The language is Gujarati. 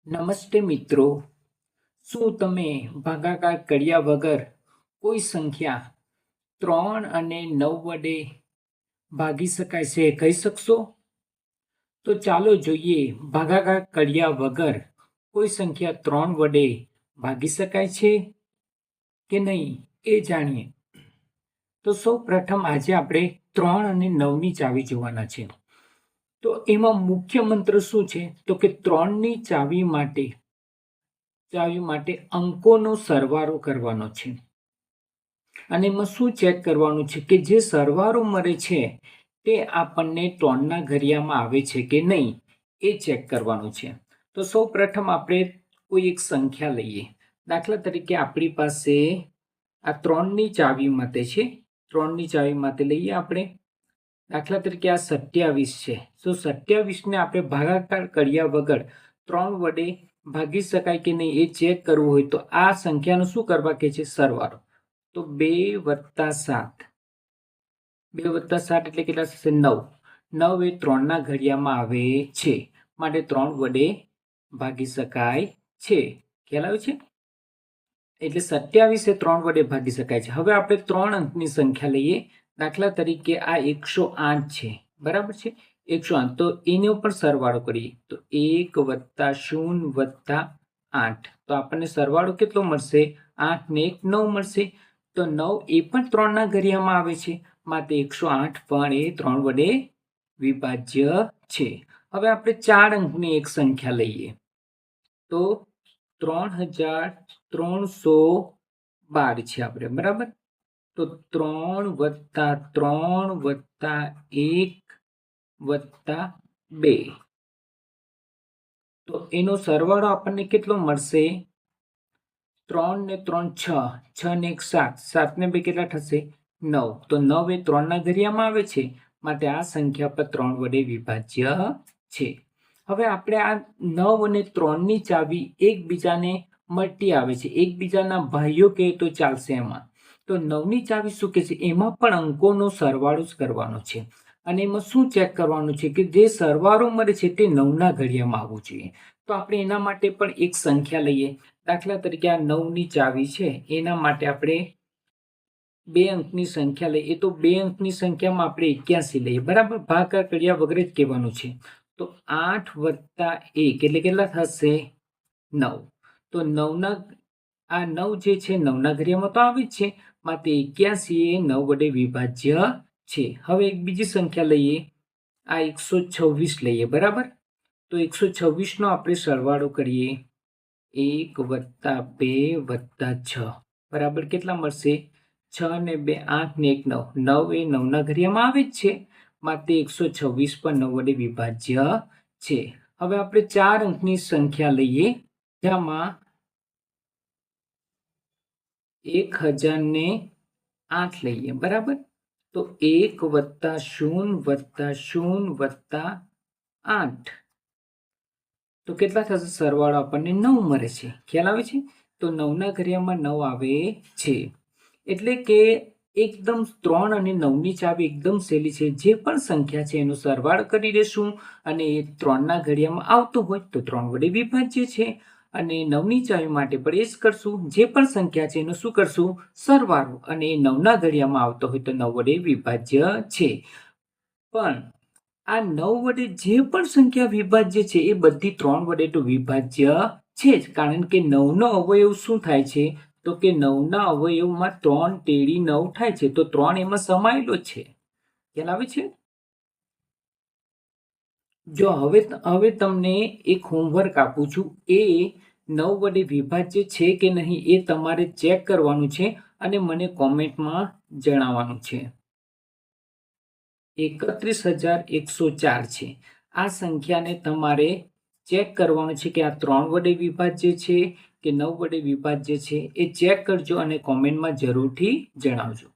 નમસ્તે મિત્રો, શું તમે ભાગાકાર કર્યા વગર કોઈ સંખ્યા 3 અને 9 વડે ભાગી શકાય છે કહી શકશો? તો ચાલો જોઈએ ભાગાકાર કર્યા વગર કોઈ સંખ્યા 3 વડે ભાગી શકાય છે કે નહીં એ જાણીએ. તો સૌ પ્રથમ આજે આપણે 3 અને 9ની ચાવી જોવાના છે. તો એમાં મુખ્ય મંત્ર શું છે? તો કે 3ની ચાવી માટે અંકોનો સરવાળો કરવાનો છે. અને એમાં શું ચેક કરવાનું છે કે જે સરવાળો મળે છે તે આપણને 3ના ઘડિયામાં આવે છે કે નહીં એ ચેક કરવાનું છે. તો સૌ પ્રથમ આપણે કોઈ એક સંખ્યા લઈએ. દાખલા તરીકે આપણી પાસે આ 3ની ચાવી માટે છે. 3ની ચાવી માટે લઈએ આપણે. દાખલા તરીકે આ 27 છે. તો 27ને આપણે ભાગાકાર કર્યા વગર 3 વડે ભાગી શકાય કે નહીં એ ચેક કરવું હોય તો આ સંખ્યાનો શું કરવા કે છે? સરવાળો. તો 2 + 7. 2 + 7 એટલે કેટલા થશે? 9. 9 એ 3ના ઘડિયામાં આવે છે માટે 3 વડે ભાગી શકાય છે. ખ્યાલ આવે છે? એટલે 27 એ 3 વડે ભાગી શકાય છે. હવે આપણે 3 અંકની સંખ્યા લઈએ. દાખલા તરીકે આ 108 છે, બરાબર છે? 108 તો એનો પણ સરવાળો કરીએ તો 1 + 0 + 8 તો આપણને સરવાળો કેટલો મળશે? 8 ને 1 9 મળશે. તો 9 એ પણ 3ના ઘડિયામાં આવે છે માટે 108 પણ એ 3 વડે વિભાજ્ય છે. હવે આપણે 4 અંકની એક સંખ્યા લઈએ તો 3312 છે આપણે, બરાબર? તો 3 + 3 + 1 + 2 તો એનો સરવાળો આપણને કેટલો મળશે? 3 ને 3 6, 6 ને 1 7, 7 ને 2 કેટલા થશે? 9. તો 9 એ 3ના ઘડિયામાં આવે છે માટે આ સંખ્યા પર 3 વડે વિભાજ્ય છે. હવે આપણે આ 9 અને 3ની ચાવી એકબીજાને મળતી આવે છે, એકબીજાના ભાઈઓ કહે તો ચાલશે એમાં. તો 9ની ચાવી શું કહે છે? એમાં પણ અંકોનો સરવાળો જ કરવાનો છે. અને એમાં શું ચેક કરવાનું છે કે જે સરવાળો મળે છે તે 9ના ઘડિયામાં આવવું જોઈએ. તો આપણે એના માટે પણ એક સંખ્યા લઈએ. દાખલા તરીકે આ 9ની ચાવી છે એના માટે આપણે 2 અંકની સંખ્યા લઈએ. તો 2 અંકની સંખ્યામાં આપણે 81 લઈએ, બરાબર? ભાગાકાર કર્યા વગર જ કહેવાનું છે. તો 8 + 1 એટલે કેટલા થશે? 9. તો 9ના આ 9 જે છે 9ના ઘડિયામાં તો આવે જ છે માટે 81 એ 9 વડે વિભાજ્ય છે. હવે એક બીજી સંખ્યા લઈએ. આ 126 લઈએ, બરાબર? તો 126નો આપણે સરવાળો કરીએ 1 + 2 + 6 બરાબર કેટલા મળશે? 6 ને 2 8 ને 1 9. 9 એ 9ના ઘડિયામાં આવે જ છે માટે 126 પણ 9 વડે વિભાજ્ય છે. હવે આપણે 4 અંકની સંખ્યા લઈએ જેમાં 1008 લઈએ, બરાબર? તો 1 + 0 + 0 + 8 તો કેટલા થશે? સરવાળો આપણને 9 મળે છે. ખ્યાલ આવે છે? તો 9ના ઘડિયામાં 9 આવે છે. એટલે કે એકદમ 3 અને 9ની ચાવી એકદમ સહેલી છે. જે પણ સંખ્યા છે એનો સરવાળો કરી દેશું અને એ 3ના ઘડિયામાં આવતો હોય તો 3 વડે વિભાજ્ય છે. અને 9ની ચાવી માટે પણ એ જ કરશું. જે પણ સંખ્યા છે એનો શું કરશું? સરવાળો. અને એ 9ના ઘડિયામાં આવતો હોય તો 9 વડે વિભાજ્ય છે. પણ આ 9 વડે જે પણ સંખ્યા વિભાજ્ય છે એ બધી 3 વડે તો વિભાજ્ય છે જ. કારણ કે 9નો અવયવ શું થાય છે? તો કે 9ના અવયવમાં 3 તેડી 9 થાય છે. તો 3 એમાં સમાયેલો છે. ખ્યાલ આવે છે? જો હવે તમને એક હોમવર્ક આપું છું. એ 9 વડે વિભાજ્ય છે કે નહીં એ તમારે ચેક કરવાનું છે અને મને કોમેન્ટમાં જણાવવાનું છે. 31104 છે. આ સંખ્યાને તમારે ચેક કરવાનું છે કે આ 3 વડે વિભાજ્ય છે કે 9 વડે વિભાજ્ય છે. એ ચેક કરજો અને કોમેન્ટમાં જરૂરથી જણાવજો.